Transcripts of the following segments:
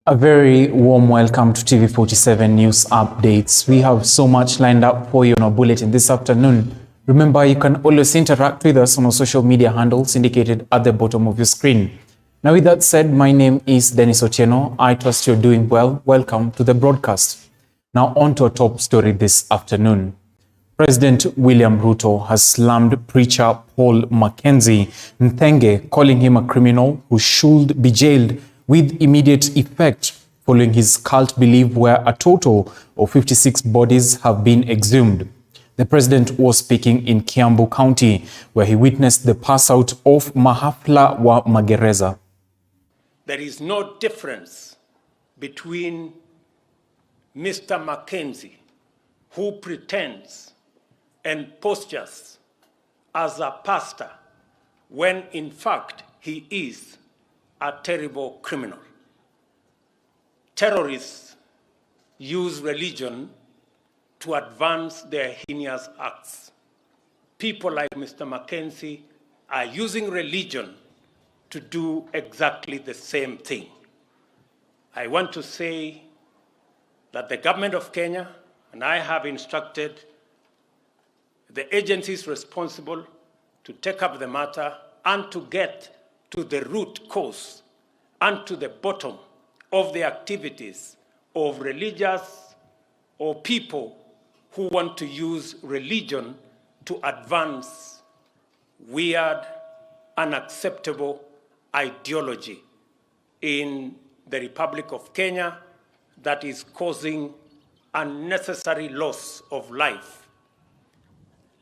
A very warm welcome to TV47 News Updates. We have so much lined up for you on our bulletin this afternoon. Remember, you can always interact with us on our social media handles indicated at the bottom of your screen. Now, with that said, my name is Dennis Otieno. I trust you're doing well. Welcome to the broadcast. Now, on to our top story this afternoon. President William Ruto has slammed preacher Paul Mackenzie Nthenge, calling him a criminal who should be jailed with immediate effect following his cult belief where a total of 56 bodies have been exhumed. The president was speaking in Kiambu County, where he witnessed the pass-out of Mahafla wa Magereza. There is no difference between Mr. Mackenzie, who pretends and postures as a pastor, when in fact he is a terrible criminal. Terrorists use religion to advance their heinous acts. People like Mr. Mackenzie are using religion to do exactly the same thing. I want to say that the government of Kenya and I have instructed the agencies responsible to take up the matter and to get to the root cause and to the bottom of the activities of religious or people who want to use religion to advance weird, unacceptable ideology in the Republic of Kenya that is causing unnecessary loss of life.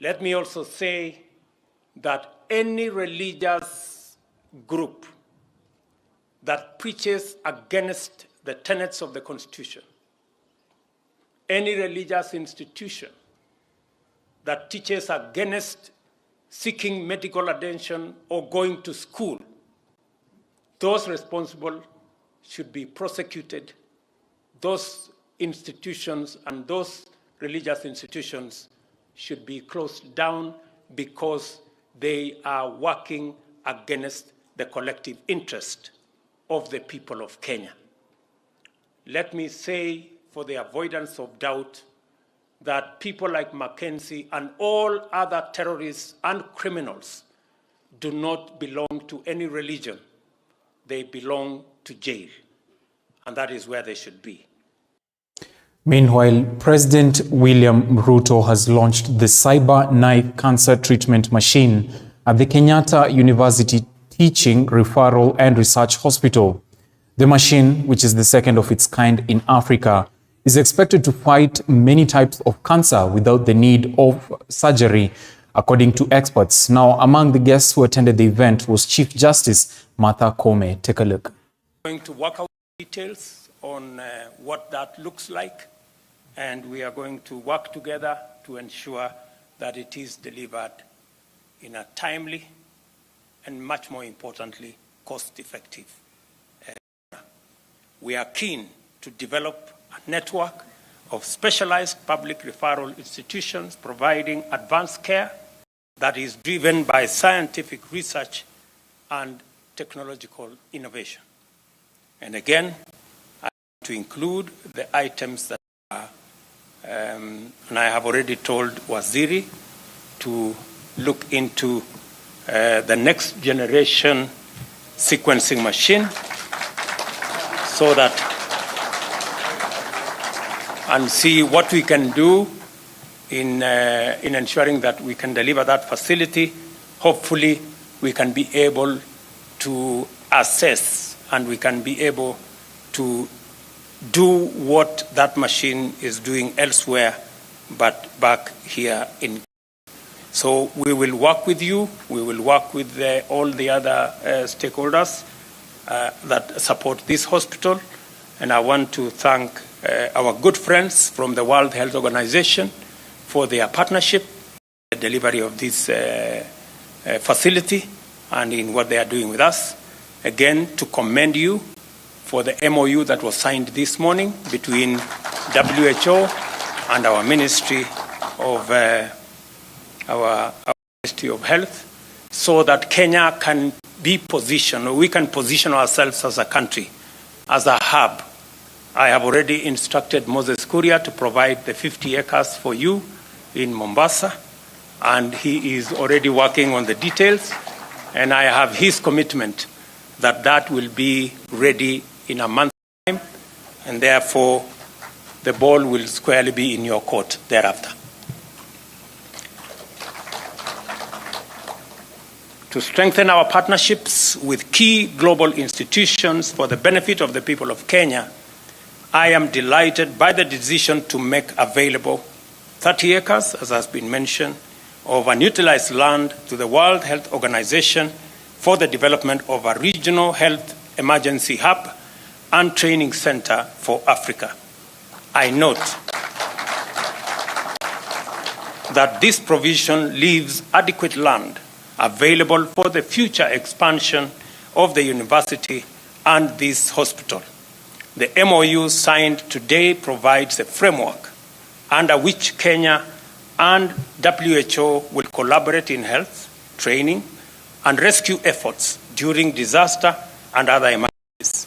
Let me also say that any religious group that preaches against the tenets of the Constitution, any religious institution that teaches against seeking medical attention or going to school, those responsible should be prosecuted. Those institutions and those religious institutions should be closed down because they are working against the collective interest of the people of Kenya. Let me say, for the avoidance of doubt, that people like Mackenzie and all other terrorists and criminals do not belong to any religion. They belong to jail, and that is where they should be. Meanwhile, President William Ruto has launched the Cyber Knife Cancer Treatment Machine at the Kenyatta University Teaching, Referral and Research Hospital. The machine, which is the second of its kind in Africa, is expected to fight many types of cancer without the need of surgery, according to experts. Now, among the guests who attended the event was Chief Justice Martha Koome. Take a look. We're going to work out details on what that looks like, and we are going to work together to ensure that it is delivered in a timely and, much more importantly, cost-effective manner. We are keen to develop a network of specialized public referral institutions providing advanced care that is driven by scientific research and technological innovation. And again, I want to include the items that are, and I have already told Waziri to look into the next generation sequencing machine so that, and see what we can do in ensuring that we can deliver that facility. Hopefully, we can be able to assess and we can be able to do what that machine is doing elsewhere, but back here in. So we will work with you. We will work with all the other stakeholders that support this hospital. And I want to thank our good friends from the World Health Organization for their partnership, the delivery of this facility, and in what they are doing with us. Again, to commend you for the MOU that was signed this morning between WHO and our Ministry of our Ministry of Health, so that Kenya can be positioned, or we can position ourselves as a country, as a hub I have already instructed Moses Kuria to provide the 50 acres for you in Mombasa, and he is already working on the details, and I have his commitment that that will be ready in a month's time, and therefore the ball will squarely be in your court thereafter. To strengthen our partnerships with key global institutions for the benefit of the people of Kenya, I am delighted by the decision to make available 30 acres, as has been mentioned, of unutilized land to the World Health Organization for the development of a regional health emergency hub and training center for Africa. I note that this provision leaves adequate land available for the future expansion of the university and this hospital. The MOU signed today provides a framework under which Kenya and WHO will collaborate in health, training, and rescue efforts during disaster and other emergencies.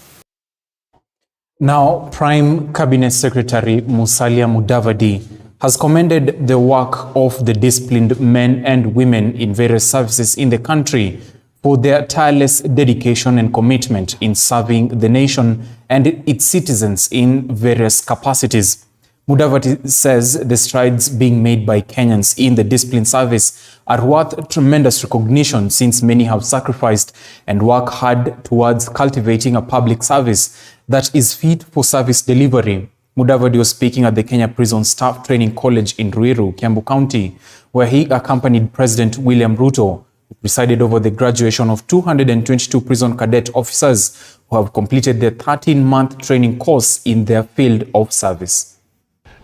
Now, Prime Cabinet Secretary Musalia Mudavadi has commended the work of the disciplined men and women in various services in the country for their tireless dedication and commitment in serving the nation and its citizens in various capacities. Mudavadi says the strides being made by Kenyans in the discipline service are worth tremendous recognition, since many have sacrificed and worked hard towards cultivating a public service that is fit for service delivery. Mudavadi was speaking at the Kenya Prison Staff Training College in Ruiru, Kiambu County, where he accompanied President William Ruto, who presided over the graduation of 222 prison cadet officers who have completed their 13-month training course in their field of service.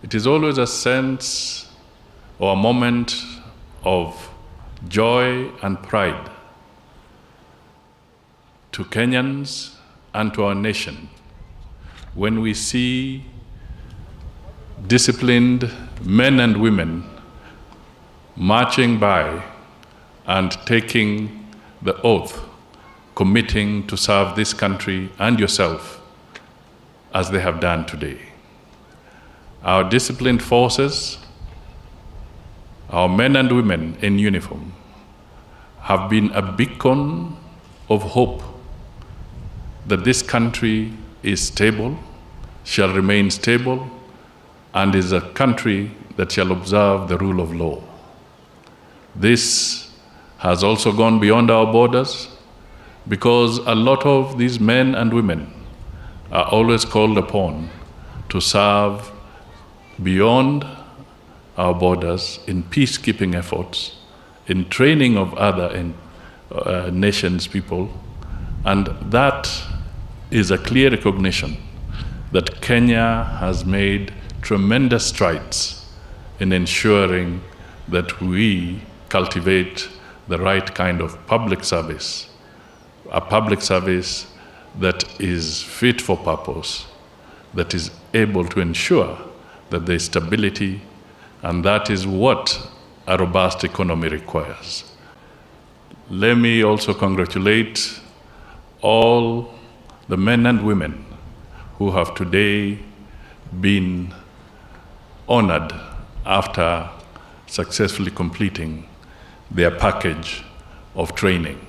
It is always a sense or a moment of joy and pride to Kenyans and to our nation when we see disciplined men and women marching by and taking the oath, committing to serve this country and yourself as they have done today. Our disciplined forces, our men and women in uniform, have been a beacon of hope that this country is stable, shall remain stable, and is a country that shall observe the rule of law. This has also gone beyond our borders, because a lot of these men and women are always called upon to serve beyond our borders in peacekeeping efforts, in training of other nations' people, and that is a clear recognition that Kenya has made tremendous strides in ensuring that we cultivate the right kind of public service, a public service that is fit for purpose, that is able to ensure that there is stability, and that is what a robust economy requires. Let me also congratulate all the men and women who have today been honored after successfully completing their package of training.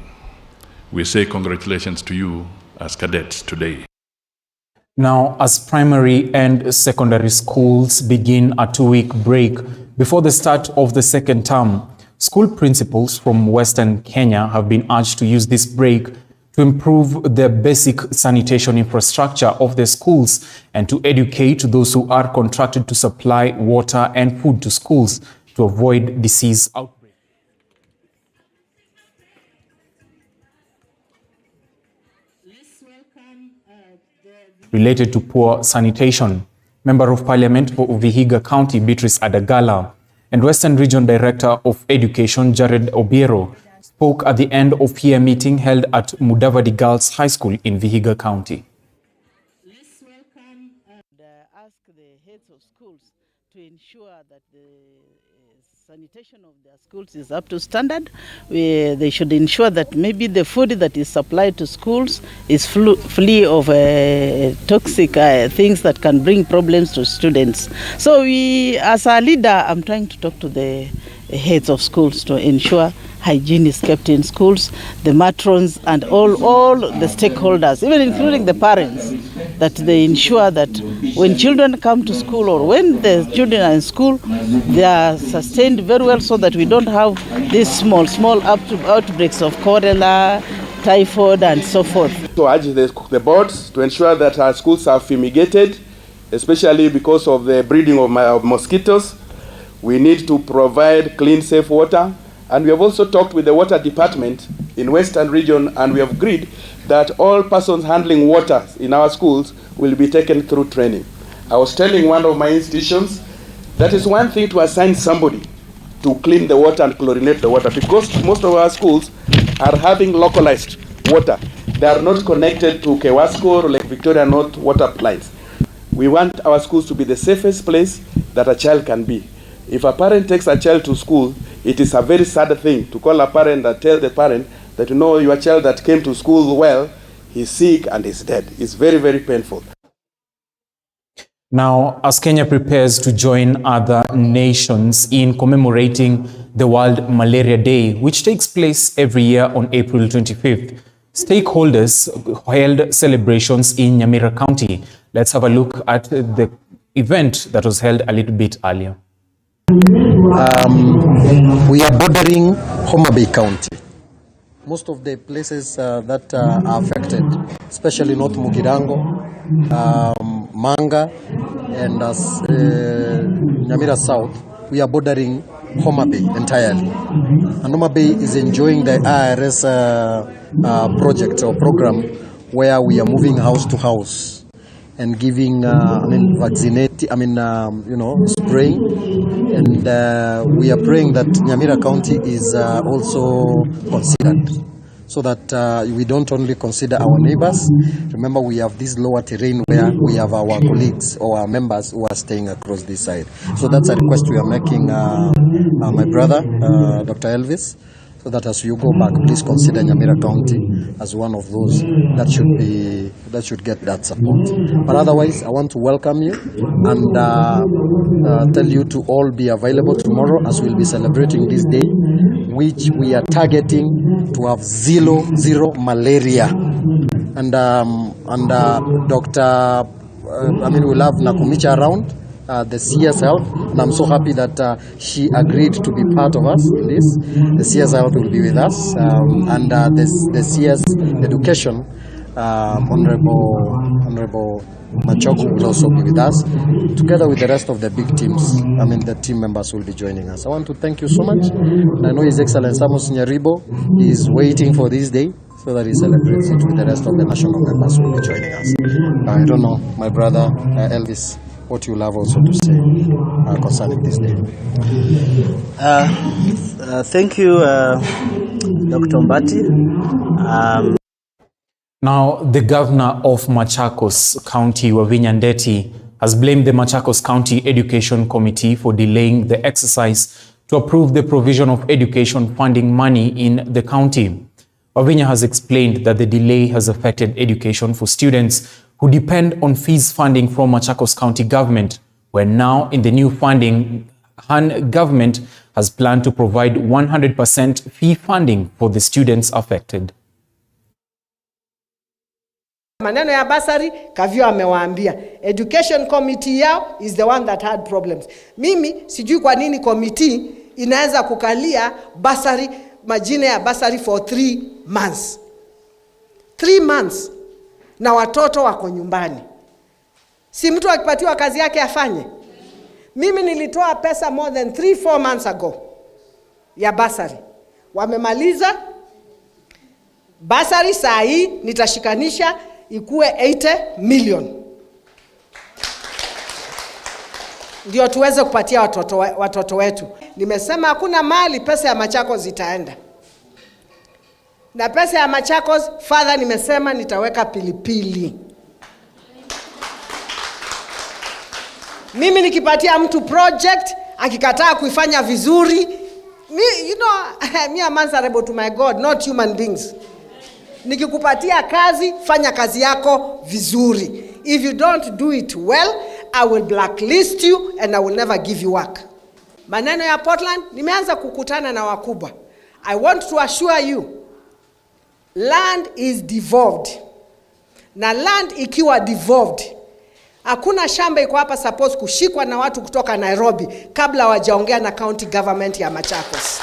We say congratulations to you as cadets today. Now, as primary and secondary schools begin a 2-week break before the start of the second term, school principals from Western Kenya have been urged to use this break to improve the basic sanitation infrastructure of the schools and to educate those who are contracted to supply water and food to schools to avoid disease outbreaks. Related to poor sanitation, Member of Parliament for Vihiga County, Beatrice Adagala, and Western Region Director of Education, Jared Obiero, spoke at the end of peer meeting held at Mudavadi Girls High School in Vihiga County. Let's welcome and ask the heads of schools to ensure that the Sanitation of their schools is up to standard. They should ensure that maybe the food that is supplied to schools is free of toxic things that can bring problems to students. So as a leader, I'm trying to talk to the heads of schools to ensure hygiene is kept in schools, the matrons and all the stakeholders, even including the parents, that they ensure that when children come to school or when the children are in school, they are sustained very well so that we don't have these small outbreaks of cholera, typhoid and so forth. To urge the boards to ensure that our schools are fumigated, especially because of the breeding of mosquitoes. We need to provide clean, safe water. And we have also talked with the water department in Western region, and we have agreed that all persons handling water in our schools will be taken through training. I was telling one of my institutions that is one thing to assign somebody to clean the water and chlorinate the water, because most of our schools are having localized water. They are not connected to Kewasco or Lake Victoria North water lines. We want our schools to be the safest place that a child can be. If a parent takes a child to school, it is a very sad thing to call a parent and tell the parent that, you know, your child that came to school well, he's sick and he's dead. It's very, very painful. Now, as Kenya prepares to join other nations in commemorating the World Malaria Day, which takes place every year on April 25th, stakeholders held celebrations in Nyamira County. Let's have a look at the event that was held a little bit earlier. We are bordering Homa Bay County. Most of the places that are affected, especially North Mugirango, Manga, and Nyamira South, we are bordering Homa Bay entirely. And Homa Bay is enjoying the IRS project or program where we are moving house to house and giving, spraying. And we are praying that Nyamira County is also considered, so that we don't only consider our neighbors. Remember, we have this lower terrain where we have our colleagues or our members who are staying across this side. So that's a request we are making my brother, Dr. Elvis, so that as you go back, please consider Nyamira County as one of those that should get that support. But otherwise, I want to welcome you and tell you to all be available tomorrow as we'll be celebrating this day, which we are targeting to have zero malaria. And Dr. we'll have Nakumicha around, the CS Health, and I'm so happy that she agreed to be part of us in this. The CS Health will be with us, and the CS Education, Honorable Machogu will also be with us, together with the rest of the big teams. The team members will be joining us. I want to thank you so much. And I know His Excellency Amos Nyaribo is waiting for this day so that he celebrates it with the rest of the national members who will be joining us. I don't know, my brother Elvis, what you'll have also to say concerning this day. Thank you, Dr. Mbati. Now, the governor of Machakos County, Wavinya Ndeti, has blamed the Machakos County Education Committee for delaying the exercise to approve the provision of education funding money in the county. Wavinya has explained that the delay has affected education for students who depend on fees funding from Machakos County government, where now in the new funding, Han government has planned to provide 100% fee funding for the students affected. Maneno ya basari Kavyo amewaambia. Education committee yao is the one that had problems. Mimi sijui kwa nini committee inaweza kukalia basari, majina ya basari for 3 months. 3 months. Na watoto wako nyumbani. Si mtu akipatiwa kazi yake afanye. Mimi nilitoa pesa more than 3-4 months ago ya basari. Wamemaliza basari saa hii nitashikanisha ikuwe 80 million. Ndio tuweze kupatia watoto wetu. Nimesema hakuna mahali pesa ya Machakos zitaenda. Na pesa ya Machakos, father, nimesema nitaweka pilipili. Mimi nikipatia mtu project, akikataa kuifanya vizuri, me am answerable to my God, not human beings. Nikikupatia kazi, fanya kazi yako vizuri. If you don't do it well, I will blacklist you and I will never give you work. Maneno ya Portland, nimeanza kukutana na wakubwa. I want to assure you, land is devolved. Na land ikiwa devolved, hakuna shamba iko hapa suppose kushikwa na watu kutoka Nairobi kabla wajaongea na county government ya Machakos.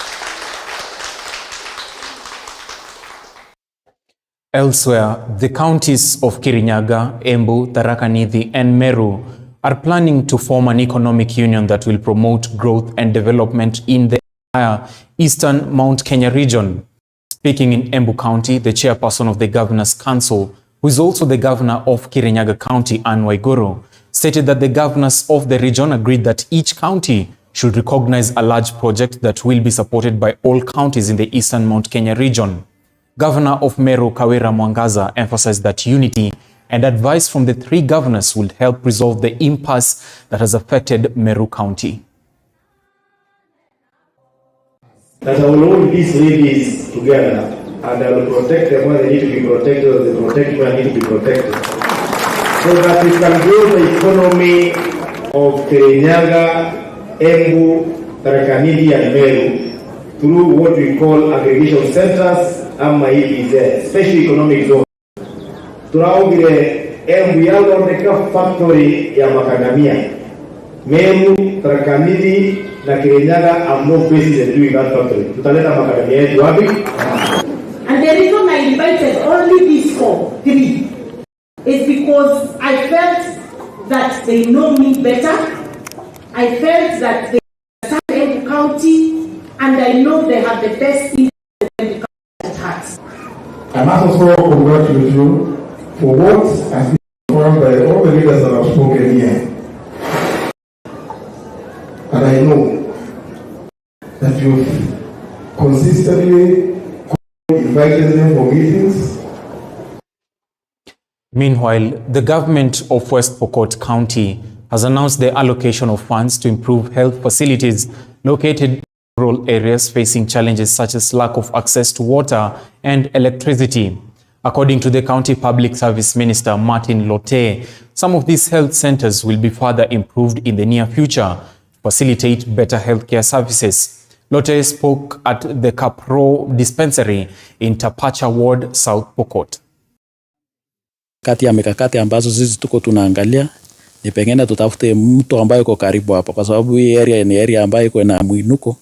Elsewhere, the counties of Kirinyaga, Embu, Tharaka Nithi and Meru are planning to form an economic union that will promote growth and development in the entire eastern Mount Kenya region. Speaking in Embu County, the chairperson of the Governor's Council, who is also the governor of Kirinyaga County, Anne Waiguru, stated that the governors of the region agreed that each county should recognize a large project that will be supported by all counties in the eastern Mount Kenya region. Governor of Meru, Kawira Mwangaza, emphasized that unity and advice from the three governors would help resolve the impasse that has affected Meru County. That I will hold these ladies together and I will protect them where they need to be protected, or they protect where they need to be protected. So that we can grow the economy of Kirinyaga, Embu, Tharaka Nithi and Meru through what we call aggregation centers, special economic zone. Tunaongea Embu yaoneka factory ya makadamia. Meru, Tharaka Nithi na Kirinyaga are no basis in doing that factory. Tutaleta makadamia yetu wapi? And the reason I invited only these three is because I felt that they know me better. I felt that they understand Embu County, and I know they have the best interest of Embu County at heart. I must also congratulate you for what has been performed by all the leaders that have spoken here. And I know that you've consistently invited them for meetings. Meanwhile, the government of West Pokot County has announced the allocation of funds to improve health facilities located in rural areas facing challenges such as lack of access to water and electricity. According to the County Public Service Minister, Martin Lote, some of these health centers will be further improved in the near future to facilitate better healthcare services. Lote spoke at the Kapro dispensary in Tapacha Ward, South Pokot. Kati ya mikakati ambazo sisi tuko tunaangalia ni pengine tutafute mto ambayo iko karibu hapa, kwa sababu hii area ni area ambayo iko na mwinuko.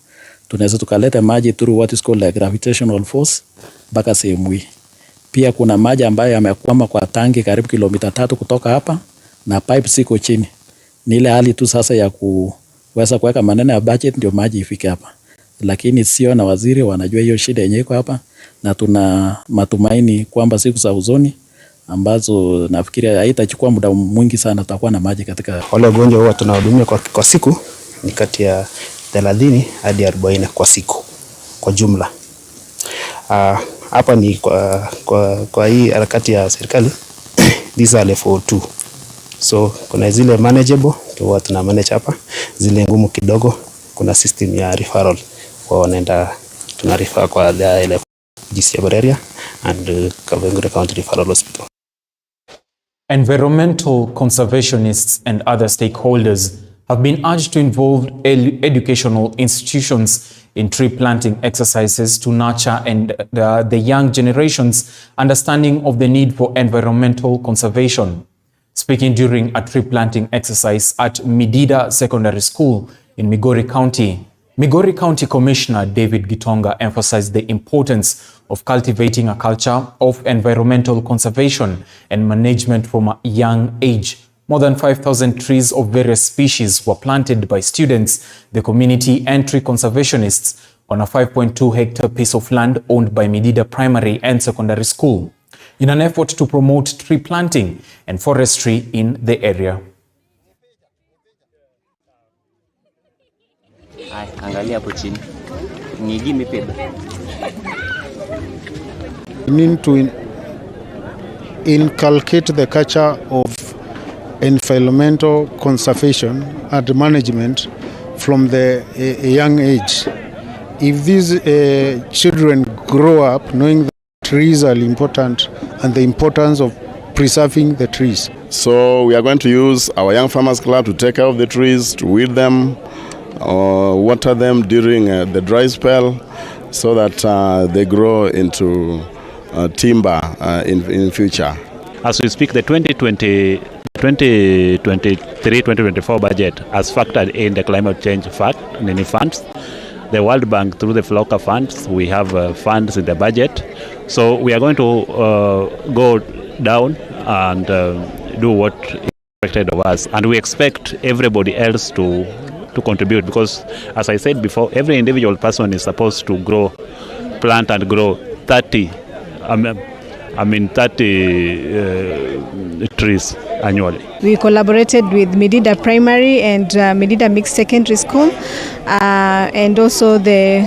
Tunaweza tukaleta maji through what is called a gravitational force mpaka sehemu hii. Pia kuna maji ambayo yamekwama kwa tangi karibu kilomita 3 kutoka hapa na pipe siko chini. Ni ile hali tu sasa ya kuweza kuweka maneno ya budget ndio maji ifike hapa. Lakini sio na waziri wanajua hiyo shida yenyewe iko hapa, na tuna matumaini kwamba siku za usoni ambazo nafikiria haitachukua muda mwingi sana tutakuwa na maji katika. Wale wagonjwa huwa tunahudumia kwa siku ni kati ya 30 hadi 40 kwa siku kwa jumla. Hapa ni kwa hii harakati ya serikali these are level 2. So kuna zile manageable huwa tuna manage hapa, zile ngumu kidogo kuna system ya referral kwa wanaenda tuna refer kwa ile GC area and Kapenguria County Referral Hospital. Environmental conservationists and other stakeholders have been urged to involve educational institutions in tree planting exercises to nurture and the young generation's understanding of the need for environmental conservation. Speaking during a tree planting exercise at Midida Secondary School in Migori County Commissioner David Gitonga emphasized the importance of cultivating a culture of environmental conservation and management from a young age. More than 5,000 trees of various species were planted by students, the community and tree conservationists on a 5.2-hectare piece of land owned by Midida Primary and Secondary School in an effort to promote tree planting and forestry in the area. We need to inculcate the culture of environmental conservation and management from a young age. If these children grow up knowing that trees are important and the importance of preserving the trees. So we are going to use our Young Farmers Club to take care of the trees, to weed them, water them during the dry spell, so that they grow into timber in future. As we speak, the 2023-2024 budget has factored in the climate change funds. The World Bank, through the FLOCA funds, we have funds in the budget. So we are going to go down and do what is expected of us. And we expect everybody else to contribute, because, as I said before, every individual person is supposed to plant and grow 30 trees annually. We collaborated with Medida Primary and Medida Mixed Secondary School, and also the